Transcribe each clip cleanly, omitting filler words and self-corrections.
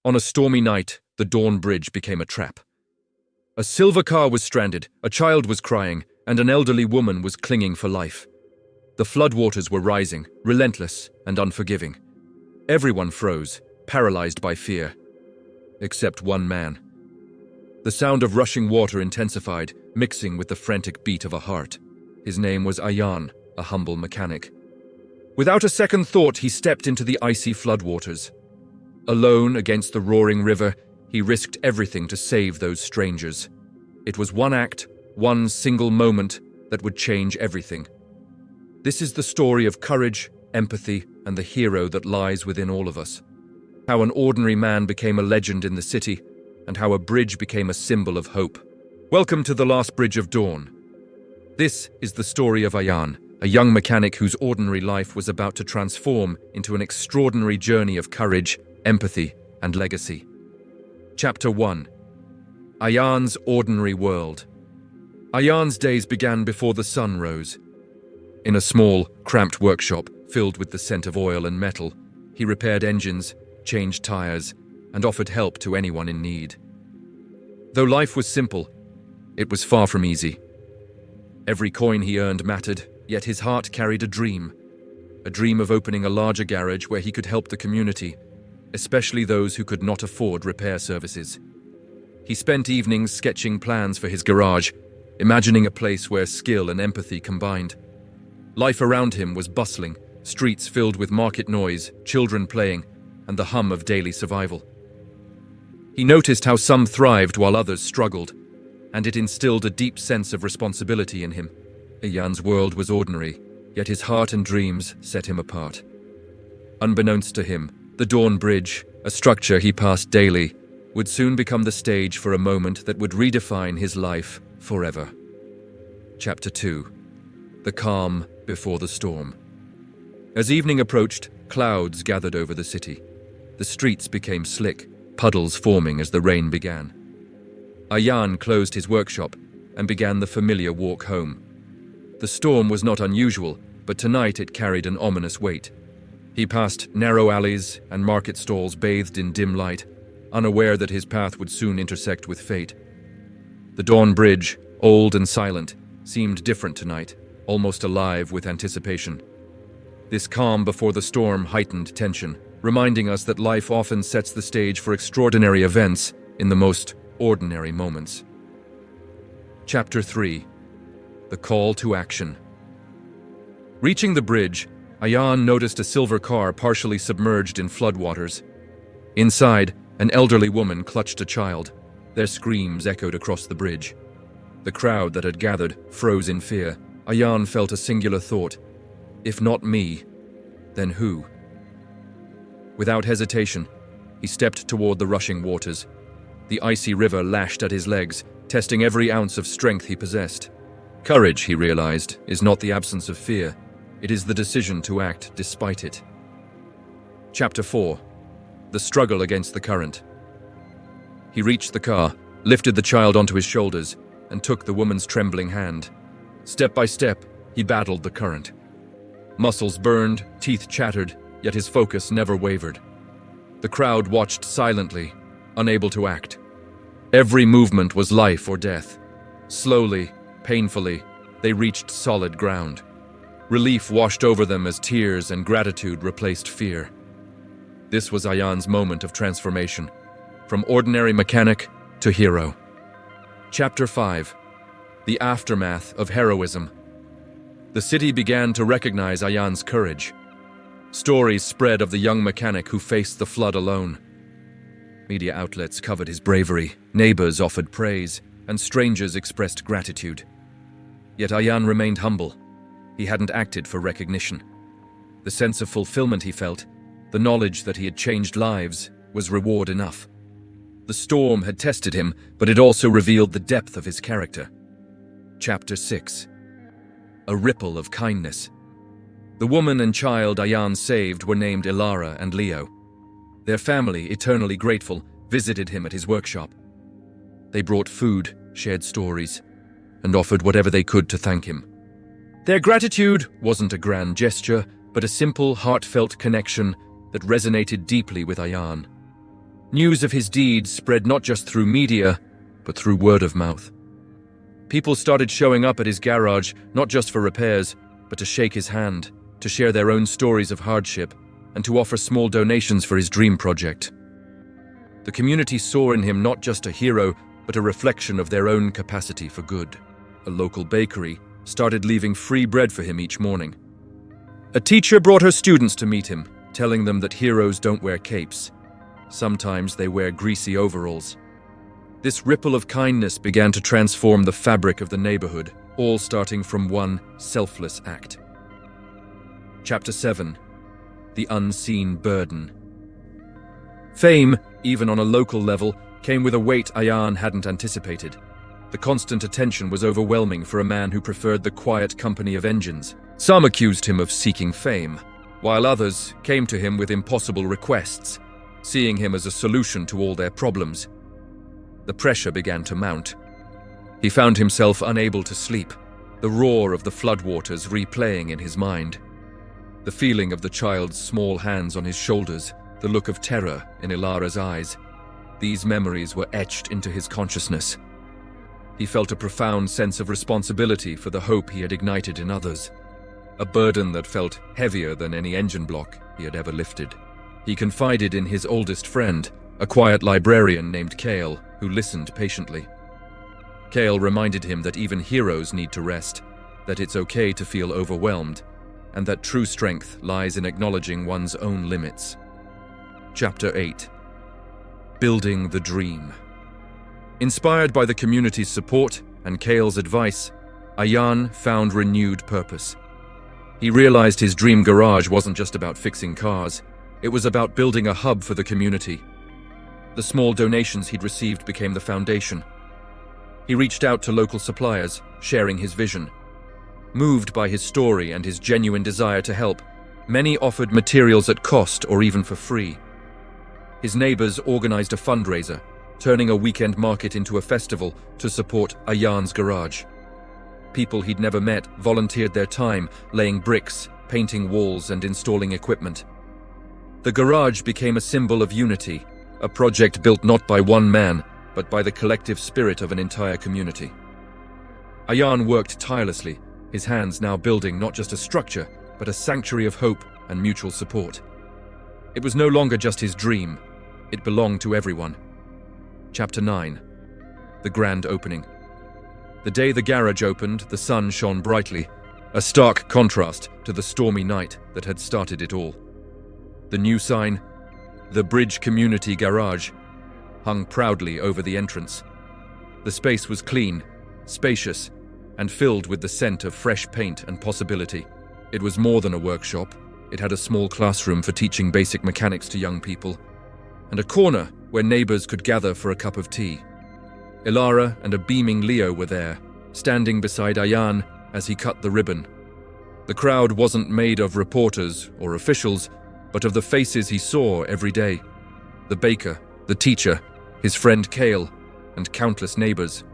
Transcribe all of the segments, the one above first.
On a stormy night, the Dawn Bridge became a trap. A silver car was stranded, a child was crying, and an elderly woman was clinging for life. The floodwaters were rising, relentless and unforgiving. Everyone froze, paralyzed by fear. Except one man. The sound of rushing water intensified, mixing with the frantic beat of a heart. His name was Ayaan, a humble mechanic. Without a second thought, he stepped into the icy floodwaters. Alone against the roaring river, he risked everything to save those strangers. It was one act, one single moment that would change everything. This is the story of courage, empathy, and the hero that lies within all of us. How an ordinary man became a legend in the city, and how a bridge became a symbol of hope. Welcome to the last bridge of dawn. This is the story of Ayaan, a young mechanic whose ordinary life was about to transform into an extraordinary journey of courage, empathy, and legacy. Chapter 1. Ayaan's Ordinary World. Ayaan's days began before the sun rose. In a small, cramped workshop filled with the scent of oil and metal, he repaired engines, changed tires, and offered help to anyone in need. Though life was simple, it was far from easy. Every coin he earned mattered, yet his heart carried a dream of opening a larger garage where he could help the community, especially those who could not afford repair services. He spent evenings sketching plans for his garage, imagining a place where skill and empathy combined. Life around him was bustling, streets filled with market noise, children playing, and the hum of daily survival. He noticed how some thrived while others struggled, and it instilled a deep sense of responsibility in him. Ayaan's world was ordinary, yet his heart and dreams set him apart. Unbeknownst to him, the Dawn Bridge, a structure he passed daily, would soon become the stage for a moment that would redefine his life forever. Chapter 2. The Calm Before the Storm. As evening approached, clouds gathered over the city. The streets became slick, puddles forming as the rain began. Ayaan closed his workshop and began the familiar walk home. The storm was not unusual, but tonight it carried an ominous weight. He passed narrow alleys and market stalls bathed in dim light, unaware that his path would soon intersect with fate. The Dawn Bridge, old and silent, seemed different tonight, almost alive with anticipation. This calm before the storm heightened tension, reminding us that life often sets the stage for extraordinary events in the most ordinary moments. Chapter 3. The Call to Action. Reaching the bridge, Ayaan noticed a silver car partially submerged in floodwaters. Inside, an elderly woman clutched a child. Their screams echoed across the bridge. The crowd that had gathered froze in fear. Ayaan felt a singular thought. If not me, then who? Without hesitation, he stepped toward the rushing waters. The icy river lashed at his legs, testing every ounce of strength he possessed. Courage, he realized, is not the absence of fear. It is the decision to act despite it. Chapter 4. The Struggle Against the Current. He reached the car, lifted the child onto his shoulders, and took the woman's trembling hand. Step by step, he battled the current. Muscles burned, teeth chattered, yet his focus never wavered. The crowd watched silently, unable to act. Every movement was life or death. Slowly, painfully, they reached solid ground. Relief washed over them as tears and gratitude replaced fear. This was Ayaan's moment of transformation, from ordinary mechanic to hero. Chapter 5. The Aftermath of Heroism. The city began to recognize Ayaan's courage. Stories spread of the young mechanic who faced the flood alone. Media outlets covered his bravery, neighbors offered praise, and strangers expressed gratitude. Yet Ayaan remained humble. He hadn't acted for recognition. The sense of fulfillment he felt, the knowledge that he had changed lives, was reward enough. The storm had tested him, but it also revealed the depth of his character. Chapter 6. A Ripple of Kindness. The woman and child Ayaan saved were named Ilara and Leo. Their family, eternally grateful, visited him at his workshop. They brought food, shared stories, and offered whatever they could to thank him. Their gratitude wasn't a grand gesture, but a simple, heartfelt connection that resonated deeply with Ayaan. News of his deeds spread not just through media, but through word of mouth. People started showing up at his garage, not just for repairs, but to shake his hand, to share their own stories of hardship, and to offer small donations for his dream project. The community saw in him not just a hero, but a reflection of their own capacity for good. A local bakery started leaving free bread for him each morning. A teacher brought her students to meet him, telling them that heroes don't wear capes. Sometimes they wear greasy overalls. This ripple of kindness began to transform the fabric of the neighborhood, all starting from one selfless act. Chapter 7. The Unseen Burden. Fame, even on a local level, came with a weight Ayaan hadn't anticipated. The constant attention was overwhelming for a man who preferred the quiet company of engines. Some accused him of seeking fame, while others came to him with impossible requests, seeing him as a solution to all their problems. The pressure began to mount. He found himself unable to sleep, the roar of the floodwaters replaying in his mind. The feeling of the child's small hands on his shoulders, the look of terror in Ilara's eyes. These memories were etched into his consciousness. He felt a profound sense of responsibility for the hope he had ignited in others, a burden that felt heavier than any engine block he had ever lifted. He confided in his oldest friend, a quiet librarian named 𝗕𝗿𝗹, who listened patiently. 𝗕𝗿𝗹 reminded him that even heroes need to rest, that it's okay to feel overwhelmed, and that true strength lies in acknowledging one's own limits. Chapter 8. Building the Dream. Inspired by the community's support and 𝗕𝗿𝗋's advice, Ayaan found renewed purpose. He realized his dream garage wasn't just about fixing cars, it was about building a hub for the community. The small donations he'd received became the foundation. He reached out to local suppliers, sharing his vision. Moved by his story and his genuine desire to help, many offered materials at cost or even for free. His neighbors organized a fundraiser, turning a weekend market into a festival to support Ayaan's garage. People he'd never met volunteered their time, laying bricks, painting walls, and installing equipment. The garage became a symbol of unity, a project built not by one man, but by the collective spirit of an entire community. Ayaan worked tirelessly, his hands now building not just a structure, but a sanctuary of hope and mutual support. It was no longer just his dream, it belonged to everyone. Chapter 9. The Grand Opening. The day the garage opened, the sun shone brightly, a stark contrast to the stormy night that had started it all. The new sign, "The Bridge Community Garage," hung proudly over the entrance. The space was clean, spacious, and filled with the scent of fresh paint and possibility. It was more than a workshop. It had a small classroom for teaching basic mechanics to young people, and a corner where neighbors could gather for a cup of tea. Ilara and a beaming Leo were there, standing beside Ayaan as he cut the ribbon. The crowd wasn't made of reporters or officials, but of the faces he saw every day. The baker, the teacher, his friend 𝗕𝗿𝗋, and countless neighbors.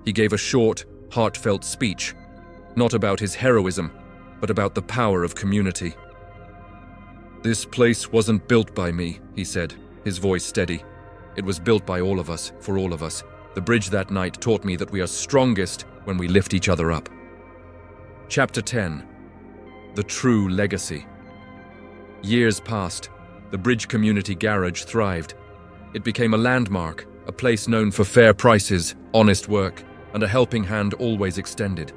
He gave a short, heartfelt speech, not about his heroism, but about the power of community. "This place wasn't built by me," he said, his voice steady. "It was built by all of us, for all of us. The bridge that night taught me that we are strongest when we lift each other up." Chapter 10. The True Legacy. Years passed. The Bridge Community Garage thrived. It became a landmark, a place known for fair prices, honest work, and a helping hand always extended.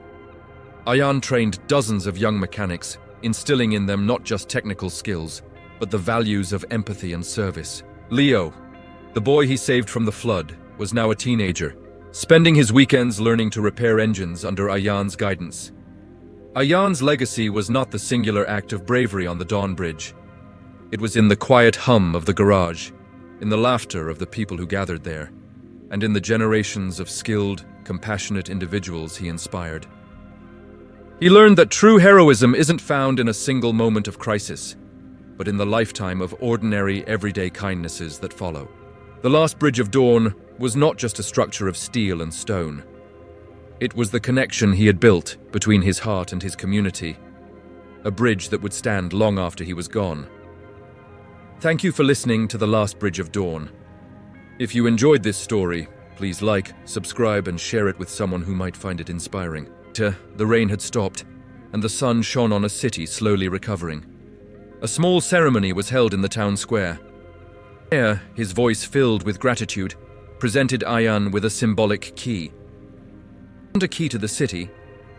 Ayaan trained dozens of young mechanics, instilling in them not just technical skills, but the values of empathy and service. Leo, the boy he saved from the flood, was now a teenager, spending his weekends learning to repair engines under Ayaan's guidance. Ayaan's legacy was not the singular act of bravery on the Dawn Bridge. It was in the quiet hum of the garage, in the laughter of the people who gathered there, and in the generations of skilled, compassionate individuals he inspired. He learned that true heroism isn't found in a single moment of crisis, but in the lifetime of ordinary, everyday kindnesses that follow. The last Bridge of Dawn was not just a structure of steel and stone. It was the connection he had built between his heart and his community, a bridge that would stand long after he was gone. Thank you for listening to The Last Bridge of Dawn. If you enjoyed this story, please like, subscribe, and share it with someone who might find it inspiring. The rain had stopped, and the sun shone on a city slowly recovering. A small ceremony was held in the town square. There, his voice filled with gratitude, presented Ayaan with a symbolic key. Not a key to the city,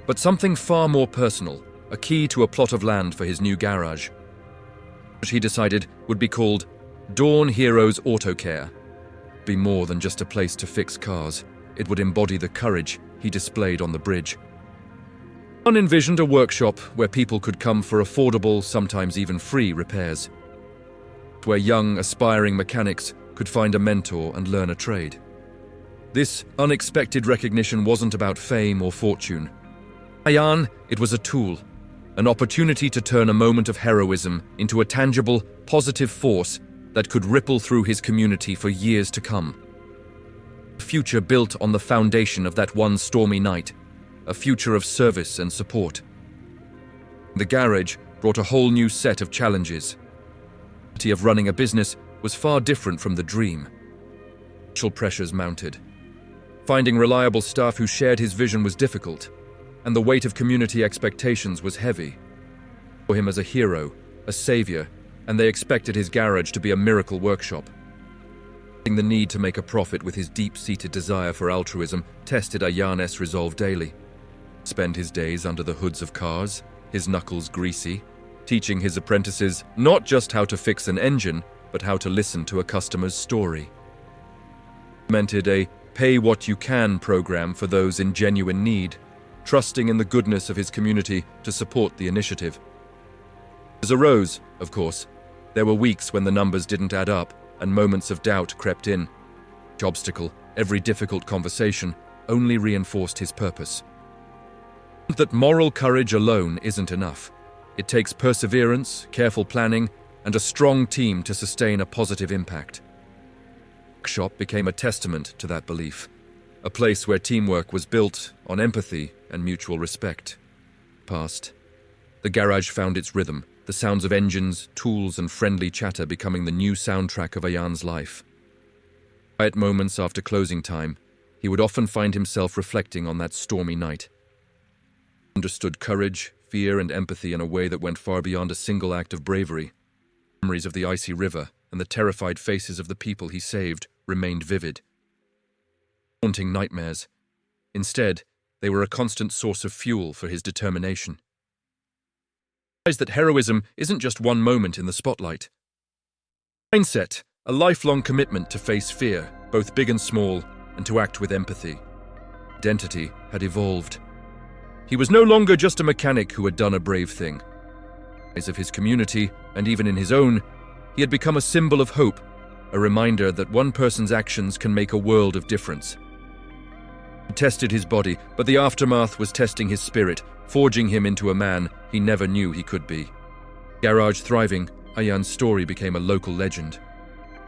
but something far more personal, a key to a plot of land for his new garage, which he decided would be called 𝗕𝗿𝗄𝗋𝗄𝗧 Auto Care. Be more than just a place to fix cars. It would embody the courage he displayed on the bridge. Ayaan envisioned a workshop where people could come for affordable, sometimes even free repairs, where young, aspiring mechanics could find a mentor and learn a trade. This unexpected recognition wasn't about fame or fortune. Ayaan, it was a tool, an opportunity to turn a moment of heroism into a tangible, positive force that could ripple through his community for years to come. A future built on the foundation of that one stormy night, a future of service and support. The garage brought a whole new set of challenges. The reality of running a business was far different from the dream. Financial pressures mounted. Finding reliable staff who shared his vision was difficult, and the weight of community expectations was heavy. They saw him as a hero, a savior, and they expected his garage to be a miracle workshop. The need to make a profit with his deep-seated desire for altruism tested Ayaan's resolve daily. Spend his days under the hoods of cars, his knuckles greasy, teaching his apprentices not just how to fix an engine, but how to listen to a customer's story. He implemented a pay-what-you-can program for those in genuine need, trusting in the goodness of his community to support the initiative. As arose, of course, there were weeks when the numbers didn't add up and moments of doubt crept in. Each obstacle, every difficult conversation, only reinforced his purpose. That moral courage alone isn't enough. It takes perseverance, careful planning, and a strong team to sustain a positive impact. The workshop became a testament to that belief, a place where teamwork was built on empathy and mutual respect. Past, the garage found its rhythm, the sounds of engines, tools, and friendly chatter becoming the new soundtrack of Ayaan's life. Quiet moments after closing time, he would often find himself reflecting on that stormy night. He understood courage, fear, and empathy in a way that went far beyond a single act of bravery. Memories of the icy river and the terrified faces of the people he saved remained vivid. Haunting nightmares. Instead, they were a constant source of fuel for his determination. He realized that heroism isn't just one moment in the spotlight. Mindset, a lifelong commitment to face fear, both big and small, and to act with empathy. Identity had evolved. He was no longer just a mechanic who had done a brave thing. In the eyes of his community, and even in his own, he had become a symbol of hope, a reminder that one person's actions can make a world of difference. He tested his body, but the aftermath was testing his spirit, forging him into a man he never knew he could be. Garage thriving, Ayaan's story became a local legend,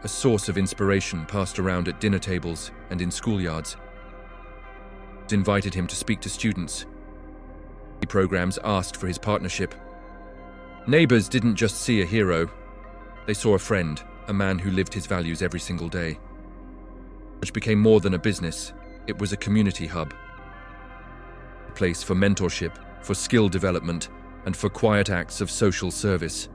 a source of inspiration passed around at dinner tables and in schoolyards. It invited him to speak to students. Programs asked for his partnership. Neighbors didn't just see a hero, they saw a friend, a man who lived his values every single day. Which became more than a business, it was a community hub. A place for mentorship, for skill development, and for quiet acts of social service.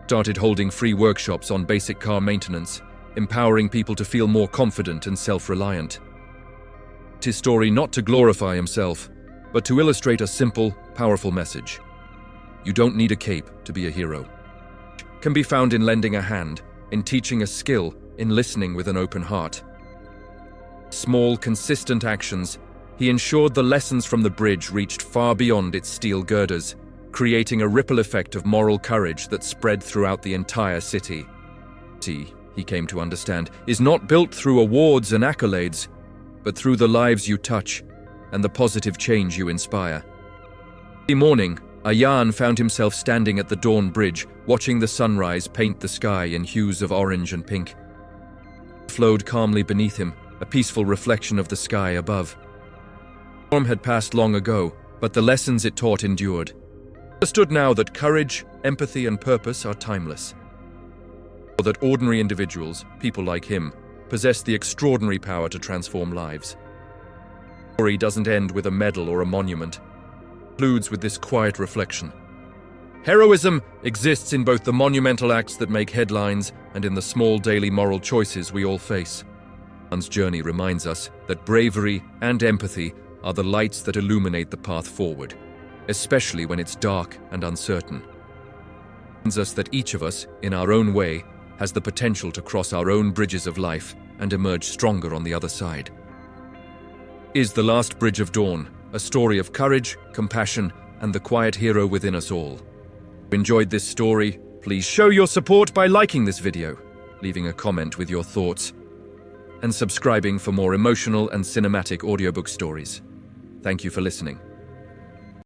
Started holding free workshops on basic car maintenance, empowering people to feel more confident and self-reliant. His story not to glorify himself, but to illustrate a simple, powerful message. You don't need a cape to be a hero. It can be found in lending a hand, in teaching a skill, in listening with an open heart. Small, consistent actions, he ensured the lessons from the bridge reached far beyond its steel girders, creating a ripple effect of moral courage that spread throughout the entire city. He came to understand, is not built through awards and accolades, but through the lives you touch and the positive change you inspire. Every morning, Ayaan found himself standing at the Dawn Bridge, watching the sunrise paint the sky in hues of orange and pink. It flowed calmly beneath him, a peaceful reflection of the sky above. The storm had passed long ago, but the lessons it taught endured. He understood now that courage, empathy, and purpose are timeless. Or that ordinary individuals, people like him, possess the extraordinary power to transform lives. The story doesn't end with a medal or a monument. It concludes with this quiet reflection. Heroism exists in both the monumental acts that make headlines and in the small daily moral choices we all face. Ayaan's journey reminds us that bravery and empathy are the lights that illuminate the path forward, especially when it's dark and uncertain. It reminds us that each of us, in our own way, has the potential to cross our own bridges of life and emerge stronger on the other side. Is The Last Bridge of Dawn, a story of courage, compassion, and the quiet hero within us all. If you enjoyed this story, please show your support by liking this video, leaving a comment with your thoughts, and subscribing for more emotional and cinematic audiobook stories. Thank you for listening.